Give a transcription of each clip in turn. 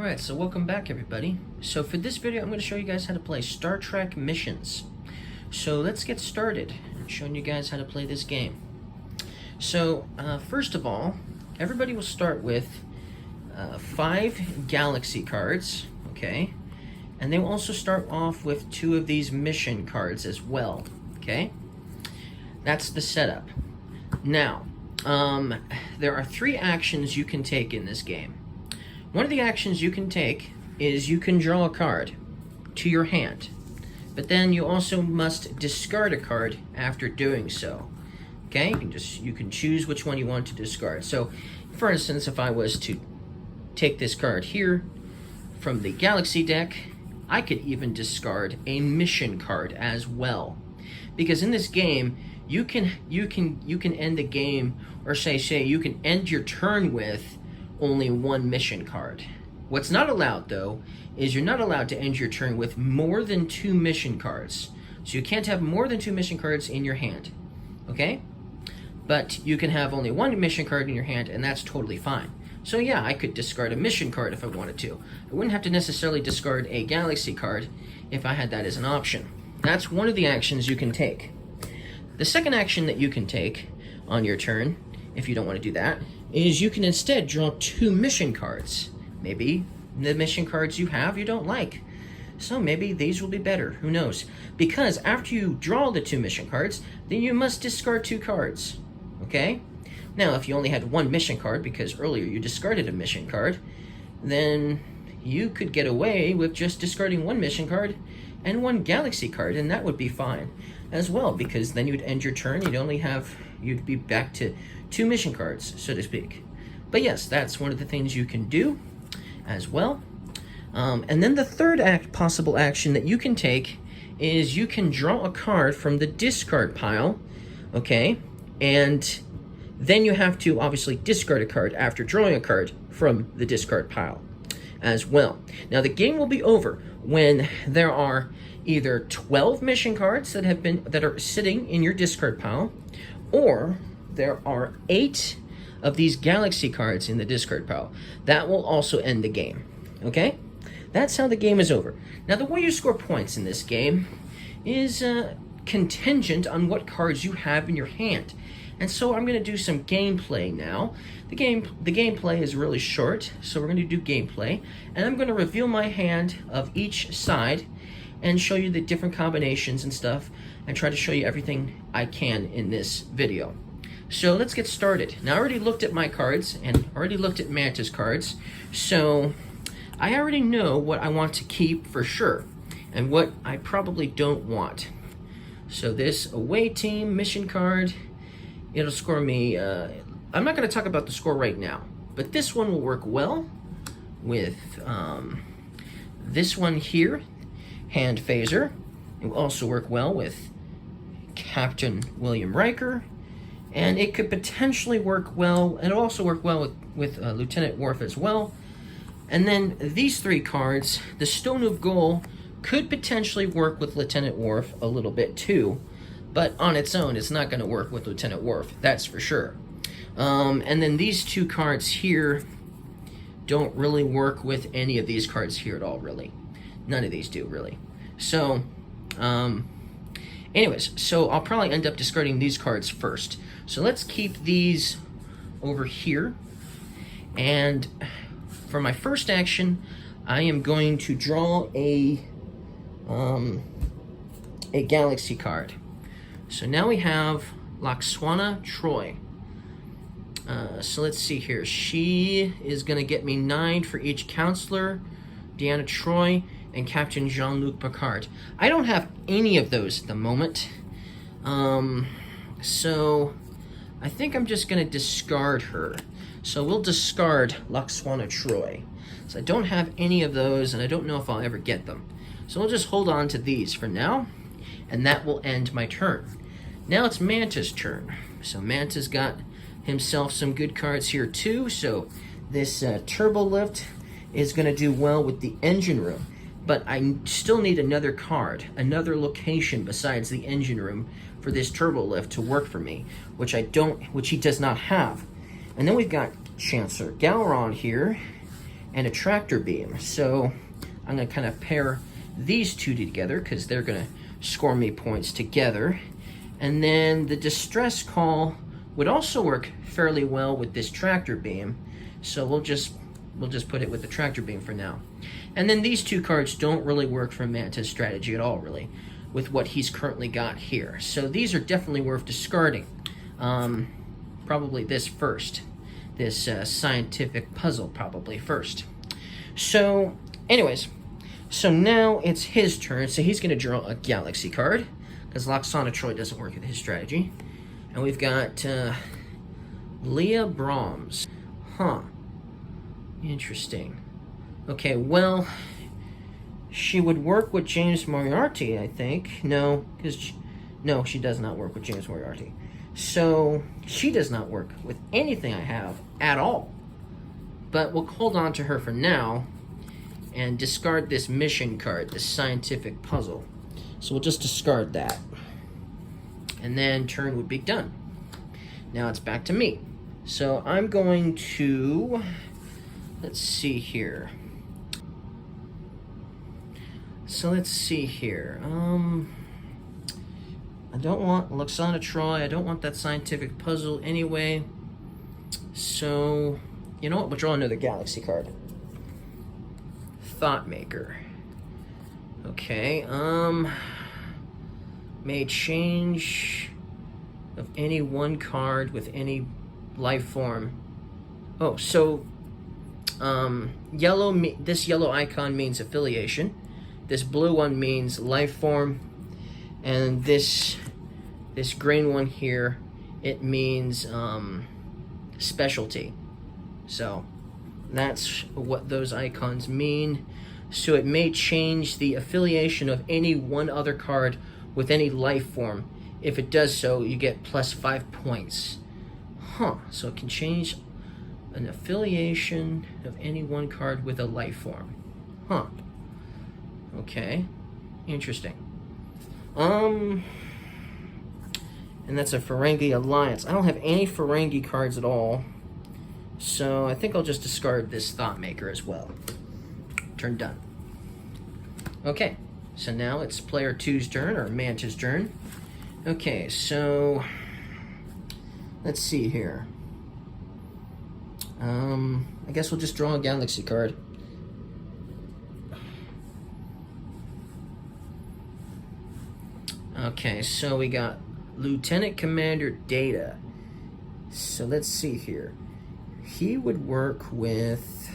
Alright, so welcome back everybody. So for this video I'm going to show you guys how to play Star Trek missions. So let's get started showing you guys how to play this game. So first of all, everybody will start with 5 galaxy cards, okay? And they will also start off with 2 of these mission cards as well, okay? That's the setup. Now, there are 3 actions you can take in this game. One of the actions you can take is you can draw a card to your hand, but then you also must discard a card after doing so. Okay, you can choose which one you want to discard. So, for instance, if I was to take this card here from the Galaxy deck, I could even discard a mission card as well, because in this game you can end the game, or say you can end your turn with only 1 mission card. What's not allowed, though, is you're not allowed to end your turn with more than 2 mission cards. So you can't have more than 2 mission cards in your hand, okay? But you can have only 1 mission card in your hand, and that's totally fine. So yeah, I could discard a mission card if I wanted to. I wouldn't have to necessarily discard a Galaxy card if I had that as an option. That's one of the actions you can take. The second action that you can take on your turn, if you don't want to do that, is you can instead draw 2 mission cards. Maybe the mission cards you have you don't like, so maybe these will be better, who knows? Because after you draw the 2 mission cards, then you must discard 2 cards, okay? Now, if you only had 1 mission card because earlier you discarded a mission card, then you could get away with just discarding 1 mission card and 1 Galaxy card, and that would be fine as well, because then you'd end your turn, you'd be back to 2 mission cards, so to speak. But yes, that's one of the things you can do as well. And then the third possible action that you can take is you can draw a card from the discard pile, okay? And then you have to obviously discard a card after drawing a card from the discard pile as well. Now the game will be over when there are either 12 mission cards that are sitting in your discard pile, or there are 8 of these Galaxy cards in the discard pile. That will also end the game, okay? That's how the game is over. Now, the way you score points in this game is contingent on what cards you have in your hand. And so I'm going to do some gameplay now. The gameplay is really short, so we're going to do gameplay. And I'm going to reveal my hand of each side and show you the different combinations and stuff, and try to show you everything I can in this video. So let's get started. Now I already looked at my cards and already looked at Manta's cards, so I already know what I want to keep for sure and what I probably don't want. So this away team mission card, it'll score me, I'm not going to talk about the score right now, but this one will work well with this one here, Hand Phaser. It will also work well with Captain William Riker, and it could potentially work well, and it'll also work well with Lieutenant Worf as well. And then these 3 cards, the Stone of Gold, could potentially work with Lieutenant Worf a little bit too, but on its own, it's not going to work with Lieutenant Worf, that's for sure. And then these 2 cards here don't really work with any of these cards here at all, really. None of these do, really. So, anyways, so I'll probably end up discarding these cards first. So let's keep these over here. And for my first action, I am going to draw a Galaxy card. So now we have Laxwana Troi. So let's see here. She is going to get me 9 for each counselor, Deanna Troi, and Captain Jean-Luc Picard. I don't have any of those at the moment. So I think I'm just going to discard her. So we'll discard Laxwana Troi. So I don't have any of those, and I don't know if I'll ever get them. So we'll just hold on to these for now, and that will end my turn. Now it's Manta's turn. So Manta's got himself some good cards here too. So this Turbo Lift is going to do well with the engine room. But I still need another card, another location besides the engine room for this turbo lift to work for me, which he does not have. And then we've got Chancellor Gowron here, and a tractor beam. So I'm going to kind of pair these two together because they're going to score me points together. And then the distress call would also work fairly well with this tractor beam. So we'll just put it with the tractor beam for now. And then these two cards don't really work for Manta's strategy at all, really, with what he's currently got here. So these are definitely worth discarding. Probably this first. This scientific puzzle probably first. So, anyways, so now it's his turn. So he's going to draw a galaxy card, because Loxana Troy doesn't work with his strategy. And we've got Leah Brahms. Huh. Interesting. Okay, well, she would work with James Moriarty, I think. No, because no, she does not work with James Moriarty. So she does not work with anything I have at all. But we'll hold on to her for now and discard this mission card, this scientific puzzle. So we'll just discard that. And then turn would be done. Now it's back to me. So I'm going to, let's see here. So let's see here. I don't want Loxana Troy. I don't want that scientific puzzle anyway. So, you know what? We'll draw another galaxy card. Thought Maker. Okay, may change of any one card with any life form. Oh, so this yellow icon means affiliation. This blue one means life form, and this green one here, it means specialty. So that's what those icons mean. So it may change the affiliation of any one other card with any life form. If it does so, you get plus 5 points. Huh, so it can change an affiliation of any one card with a life form. Huh. Okay, interesting. And that's a Ferengi Alliance. I don't have any Ferengi cards at all, so I think I'll just discard this Thought Maker as well. Turn done. Okay, so now it's player 2's turn, or Manta's turn. Okay, so let's see here. I guess we'll just draw a galaxy card. Okay, so we got Lieutenant Commander Data. So let's see here. He would work with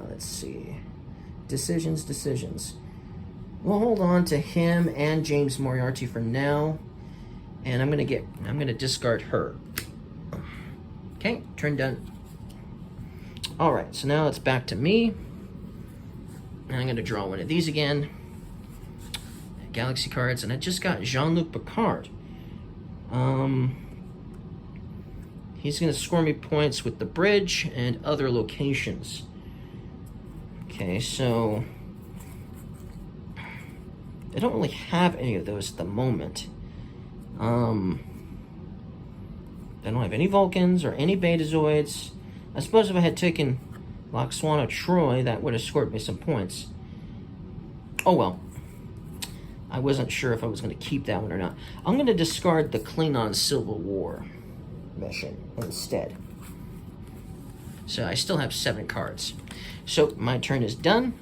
let's see. Decisions. We'll hold on to him and James Moriarty for now. And I'm gonna discard her. Okay, turn done. Alright, so now it's back to me. And I'm gonna draw one of these again. Galaxy cards, and I just got Jean-Luc Picard. He's gonna score me points with the bridge and other locations. Okay, so I don't really have any of those at the moment. I don't have any Vulcans or any Betazoids. I suppose if I had taken Loxana Troy, that would have scored me some points. Oh well. I wasn't sure if I was going to keep that one or not. I'm going to discard the Klingon Civil War mission instead. So I still have 7 cards. So my turn is done.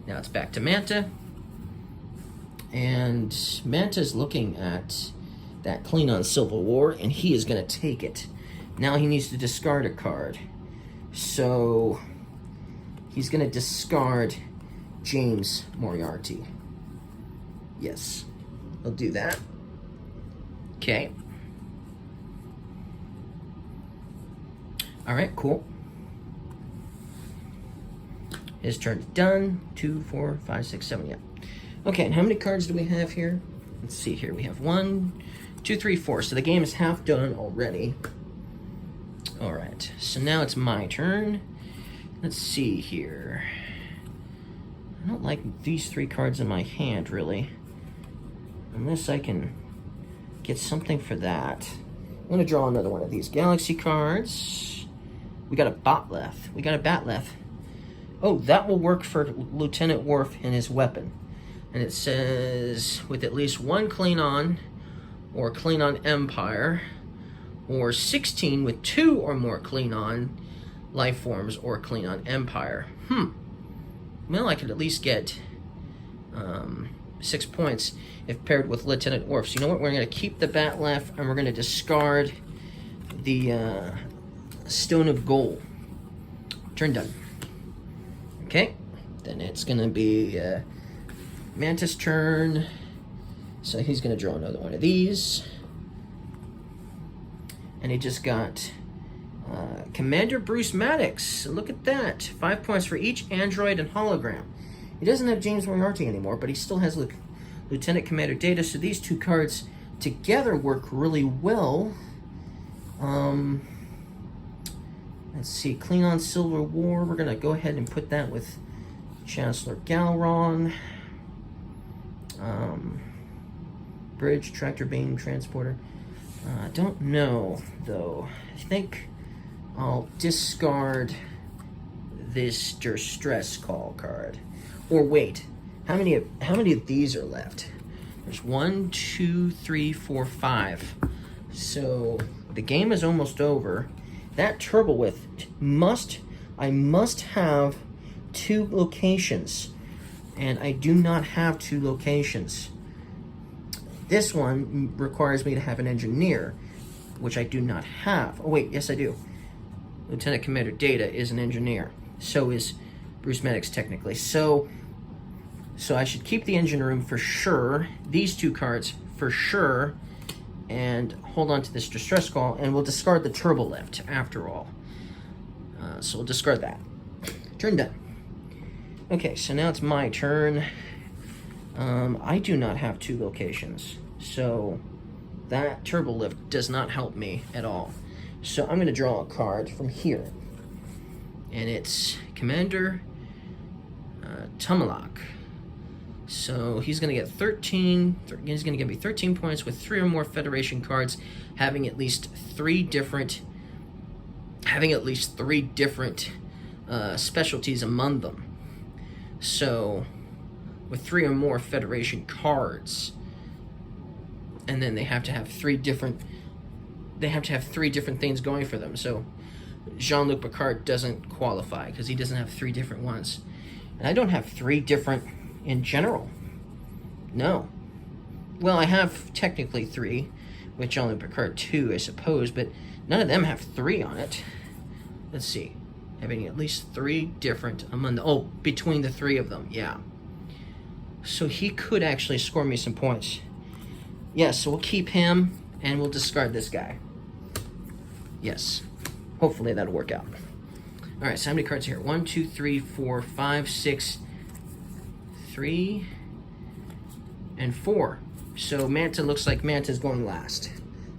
Now it's back to Manta. And Manta's looking at that Klingon Civil War, and he is going to take it. Now he needs to discard a card. So he's going to discard James Moriarty. Yes, I'll do that. Okay. All right, cool. His turn's done. 2, 4, 5, 6, 7, yeah. Okay, and how many cards do we have here? Let's see here. We have 1, 2, 3, 4. So the game is half done already. All right, so now it's my turn. Let's see here. I don't like these 3 cards in my hand, really. Unless I can get something for that. I'm going to draw another one of these galaxy cards. We got a Batleth. We got a Batleth. Oh, that will work for Lieutenant Worf and his weapon. And it says, with at least one Klingon or Klingon Empire, or 16 with 2 or more Klingon life forms or Klingon Empire. Well, I could at least get 6 points if paired with Lieutenant Worf. So you know what? We're going to keep the Batleth, and we're going to discard the Stone of Gold. Turn done. Okay. Then it's going to be Mantis' turn. So he's going to draw another one of these. And he just got Commander Bruce Maddox. Look at that. 5 points for each android and hologram. He doesn't have James Moriarty anymore, but he still has Lieutenant Commander Data, so these two cards together work really well. Let's see, Klingon Civil War. We're going to go ahead and put that with Chancellor Galron. Bridge, Tractor Beam, Transporter. I don't know, though. I think I'll discard this Distress Call card. Or wait, how many of these are left? There's 1, 2, 3, 4, 5. So the game is almost over. That Turbowith I must have 2 locations, and I do not have 2 locations. This one requires me to have an engineer, which I do not have. Oh wait, yes I do. Lieutenant Commander Data is an engineer. So is Bruce Maddox technically. So I should keep the engine room for sure. These 2 cards for sure. And hold on to this Distress Call, and we'll discard the Turbo Lift after all. So we'll discard that. Turn done. Okay, so now it's my turn. I do not have 2 locations, so that Turbo Lift does not help me at all. So I'm going to draw a card from here, and it's Commander Tumalak. So he's going to get 13. He's going to give me 13 points with 3 or more Federation cards, having at least 3 different specialties among them. So with 3 or more Federation cards, and then they have to have 3 different things going for them. So Jean-Luc Picard doesn't qualify because he doesn't have 3 different ones, and I don't have 3 different in general. No. Well, I have technically 3 with Jean-Luc Picard 2, I suppose, but none of them have 3 on it. Let's see. Having at least 3 different among the... between the 3 of them, yeah. So he could actually score me some points. Yes, so we'll keep him, and we'll discard this guy. Yes. Hopefully that'll work out. Alright, so how many cards here? 1, 2, 3, 4, 5, 6, 3, and 4. So Manta looks like Manta's going last.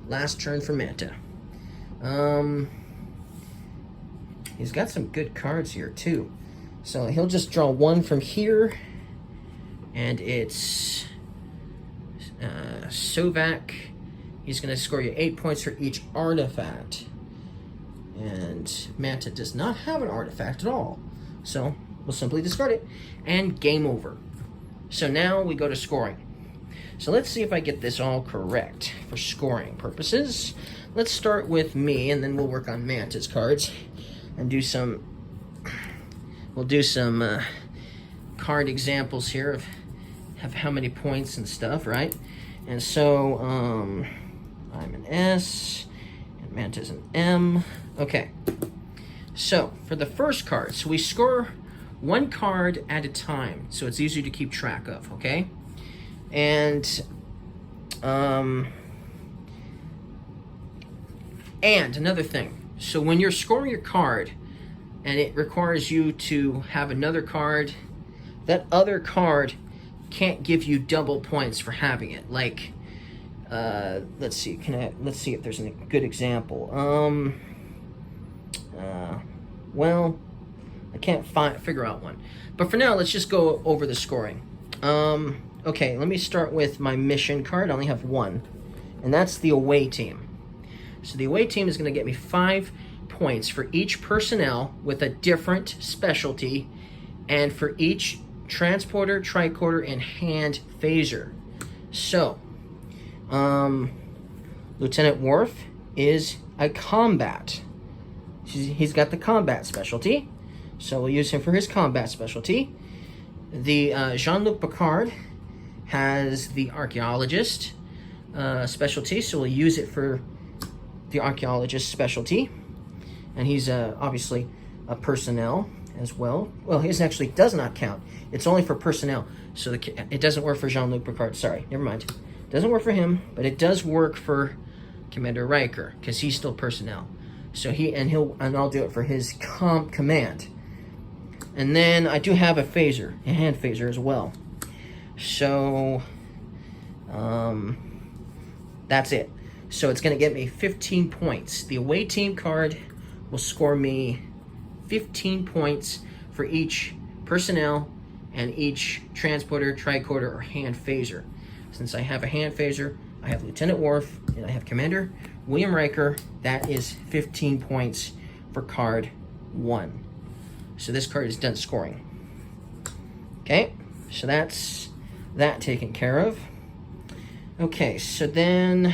Last turn for Manta. He's got some good cards here, too. So he'll just draw 1 from here, and it's Sovak. He's going to score you 8 points for each artifact. And Manta does not have an artifact at all. So we'll simply discard it, and game over. So now we go to scoring. So let's see if I get this all correct for scoring purposes. Let's start with me, and then we'll work on Manta's cards and do some. We'll do some card examples here of how many points and stuff, right? And so I'm an S, and Manta's an M. Okay. So for the first card, so we score 1 card at a time, so it's easy to keep track of, okay? And another thing, so when you're scoring your card and it requires you to have another card, that other card can't give you double points for having it. Like, let's see, let's see if there's a good example. Well, I can't figure out one. But for now, let's just go over the scoring. Okay, let me start with my mission card. I only have one, and that's the away team. So the away team is going to get me 5 points for each personnel with a different specialty, and for each transporter, tricorder, and hand phaser. So, Lieutenant Worf is a combat. He's got the combat specialty, so we'll use him for his combat specialty. The Jean-Luc Picard has the archaeologist specialty, so we'll use it for the archaeologist specialty. And he's obviously a personnel as well. Well, his actually does not count. It's only for personnel, so it doesn't work for Jean-Luc Picard. Sorry, never mind. It doesn't work for him, but it does work for Commander Riker because he's still personnel. So I'll do it for his command. And then I do have a phaser, a hand phaser as well. So that's it. So it's going to get me 15 points. The away team card will score me 15 points for each personnel and each transporter, tricorder, or hand phaser. Since I have a hand phaser, I have Lieutenant Worf, and I have Commander William Riker. That is 15 points for card 1. So this card is done scoring. Okay, so that's that taken care of. Okay, so then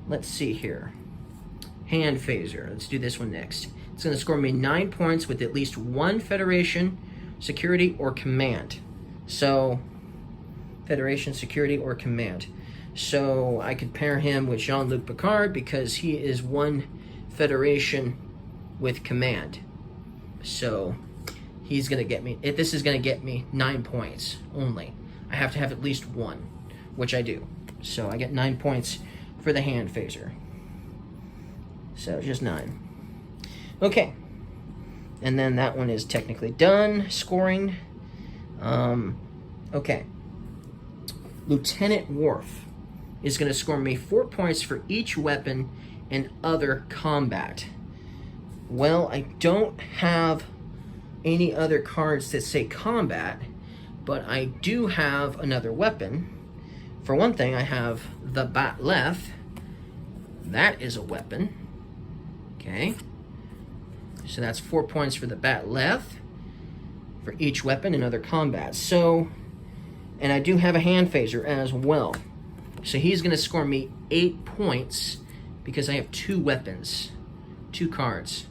let's see here. Hand phaser. Let's do this one next. It's going to score me 9 points with at least 1 Federation, security, or command. So, Federation, security, or command. So, I could pair him with Jean-Luc Picard because he is 1 Federation with command. So, he's going to get me, this is going to get me 9 points only. I have to have at least 1, which I do. So, I get 9 points for the hand phaser. So, just 9. Okay. And then that one is technically done, scoring. Okay. Lieutenant Worf is going to score me 4 points for each weapon and other combat. Well, I don't have any other cards that say combat, but I do have another weapon. For one thing, I have the Batleth. That is a weapon. Okay. So that's 4 points for the Batleth for each weapon and other combat. So, and I do have a hand phaser as well. So he's going to score me 8 points because I have 2 weapons, 2 cards.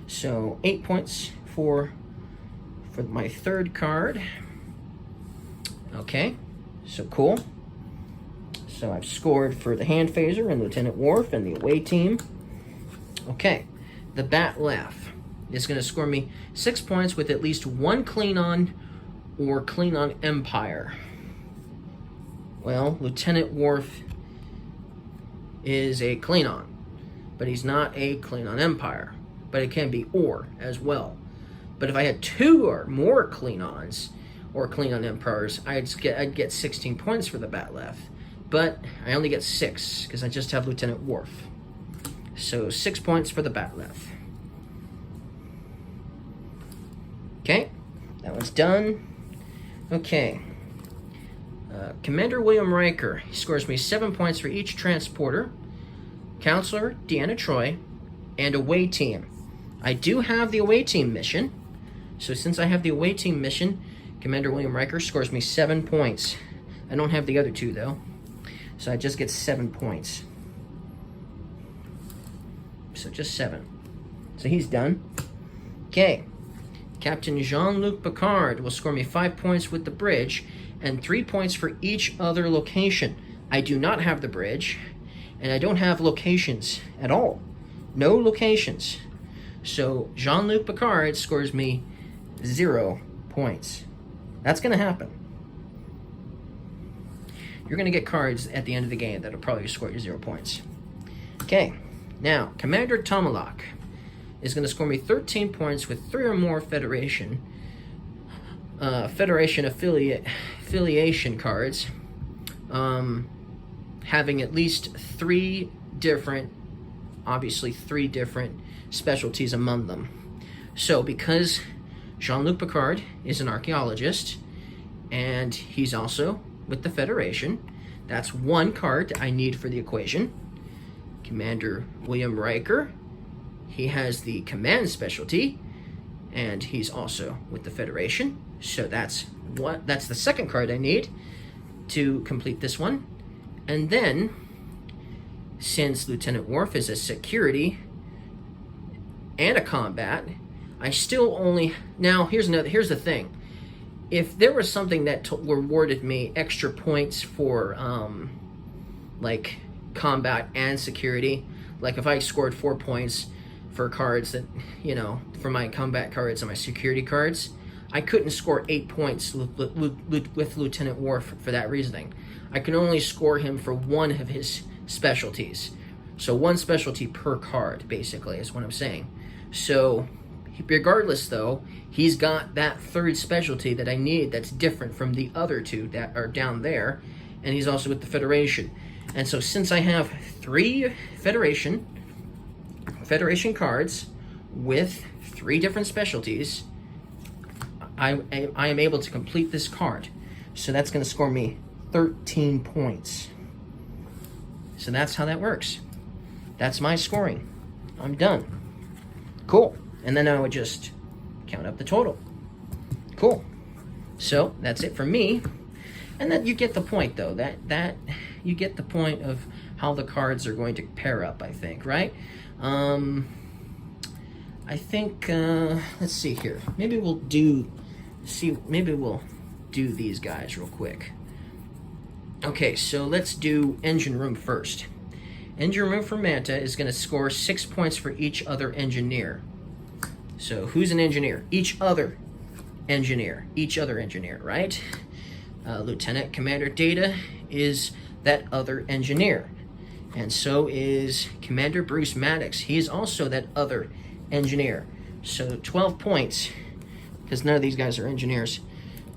So 8 points for my third card. Okay, so cool. So I've scored for the hand phaser and Lieutenant Worf and the away team. Okay, the Batleth is going to score me 6 points with at least 1 Klingon or Klingon Empire. Well, Lieutenant Worf is a Klingon, but he's not a Klingon Empire. But it can be or as well. But if I had 2 or more Klingons or Klingon Emperors, I'd get 16 points for the Batleth. But I only get 6 because I just have Lieutenant Worf. So 6 points for the Batleth. Okay, that one's done. Okay. Commander William Riker, he scores me 7 points for each transporter, Counselor Deanna Troi, and away team. I do have the away team mission, so since I have the away team mission, Commander William Riker scores me 7 points. I don't have the other 2 though, so I just get 7 points. So just 7. So he's done. Okay. Captain Jean-Luc Picard will score me 5 points with the bridge and 3 points for each other location. I do not have the bridge, and I don't have locations at all. No locations. So Jean-Luc Picard scores me 0 points. That's going to happen. You're going to get cards at the end of the game that'll probably score you 0 points. Okay. Now, Commander Tomalak is going to score me 13 points with 3 or more Federation affiliation cards, having at least 3 different specialties among them. So, because Jean-Luc Picard is an archaeologist, and he's also with the Federation. That's one card I need for the equation. Commander William Riker, he has the command specialty, and he's also with the Federation. So that's the second card I need to complete this one. And then, since Lieutenant Worf is a security and a combat, I still only... Now, here's the thing. If there was something that rewarded me extra points for, like, combat and security, like if I scored 4 points for cards that, you know, for my combat cards and my security cards, I couldn't score 8 points with Lieutenant Worf for that reasoning. I can only score him for one of his specialties. So one specialty per card, basically, is what I'm saying. So, regardless, though, he's got that third specialty that I need that's different from the other two that are down there, and he's also with the Federation. And so since I have 3 Federation cards with 3 different specialties, I am able to complete this card. So that's going to score me 13 points. So that's how that works. That's my scoring. I'm done. Cool. And then I would just count up the total. Cool. So that's it for me. And then you get the point, though. That you get the point of how the cards are going to pair up, I think, right? I think, let's see here. Maybe we'll do these guys real quick. Okay, so let's do Engine Room first. Engine Room for Manta is going to score 6 points for each other engineer. So who's an engineer? Each other engineer, right? Lieutenant Commander Data is that other engineer. And so is Commander Bruce Maddox. He is also that other engineer. So 12 points, because none of these guys are engineers.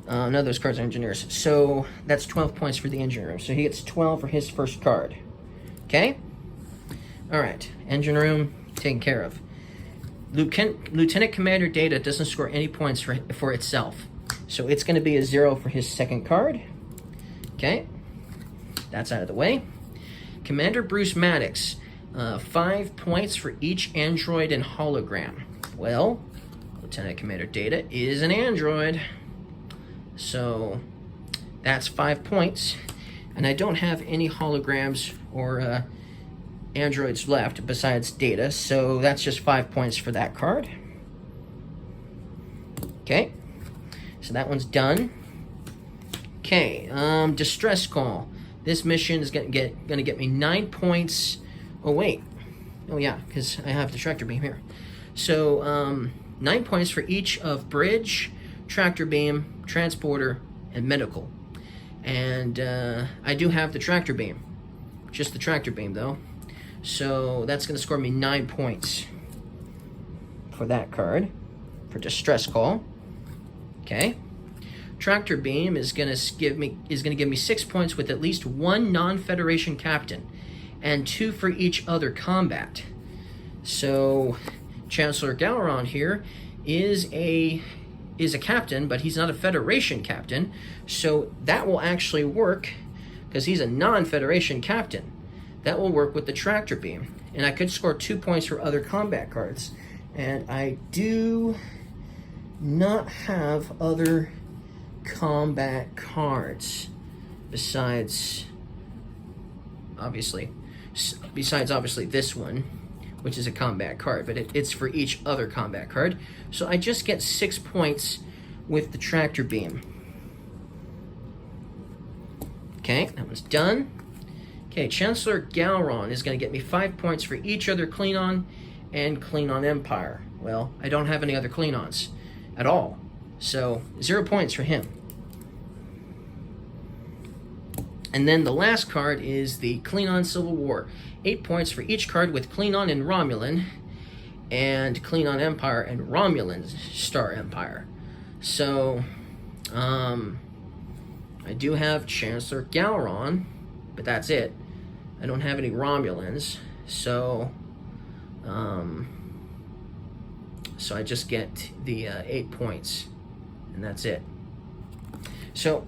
None of those cards are engineers. So that's 12 points for the engine room. So he gets 12 for his first card. Okay? All right. Engine room taken care of. Lieutenant Commander Data doesn't score any points for itself. So it's going to be a 0 for his second card. Okay? That's out of the way. Commander Bruce Maddox, 5 points for each android and hologram. Well, Lieutenant Commander Data is an android. So that's 5 points. And I don't have any holograms or androids left besides Data, so that's just 5 points for that card. Okay, so that one's done. Okay, Distress Call. This mission is gonna get me 9 points. Oh wait, oh yeah, because I have the tractor beam here. So 9 points for each of bridge, tractor beam, transporter, and medical. And I do have the tractor beam, just the tractor beam though. So that's going to score me 9 points for that card, for Distress Call. Okay. Tractor Beam is going to give me 6 points with at least 1 non-Federation captain, and 2 for each other combat. So Chancellor Gowron here is a captain, but he's not a Federation captain. So that will actually work because he's a non-Federation captain. That will work with the Tractor Beam. And I could score 2 points for other combat cards. And I do not have other combat cards besides obviously this one, which is a combat card, but it's for each other combat card. So I just get 6 points with the Tractor Beam. Okay, that one's done. Okay, Chancellor Gowron is going to get me 5 points for each other Klingon and Klingon Empire. Well, I don't have any other Klingons at all, so 0 points for him. And then the last card is the Klingon Civil War. 8 points for each card with Klingon and Romulan, and Klingon Empire and Romulan Star Empire. So, I do have Chancellor Gowron, but that's it. I don't have any Romulans, so I just get the 8 points, and that's it. So,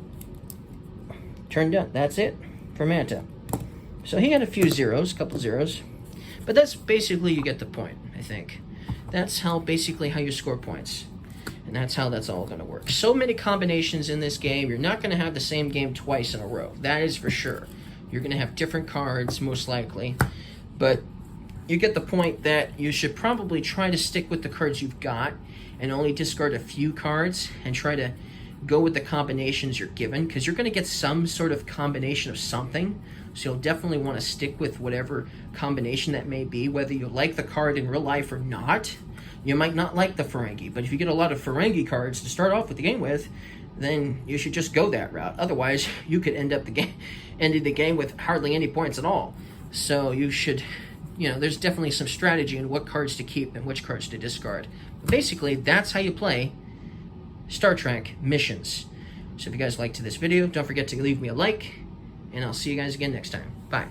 turn done. That's it for Manta. So he had a few zeros, a couple zeros. But that's basically, you get the point, I think. That's basically how you score points. And that's how that's all going to work. So many combinations in this game. You're not going to have the same game twice in a row. That is for sure. You're going to have different cards, most likely. But you get the point that you should probably try to stick with the cards you've got and only discard a few cards and try to go with the combinations you're given, because you're going to get some sort of combination of something. So you'll definitely want to stick with whatever combination that may be, whether you like the card in real life or not. You might not like the Ferengi, but if you get a lot of Ferengi cards to start off with the game with, then you should just go that route. Otherwise, you could end up ending the game with hardly any points at all. So you should, there's definitely some strategy in what cards to keep and which cards to discard. But basically, that's how you play Star Trek missions. So if you guys liked this video, don't forget to leave me a like, and I'll see you guys again next time. Bye.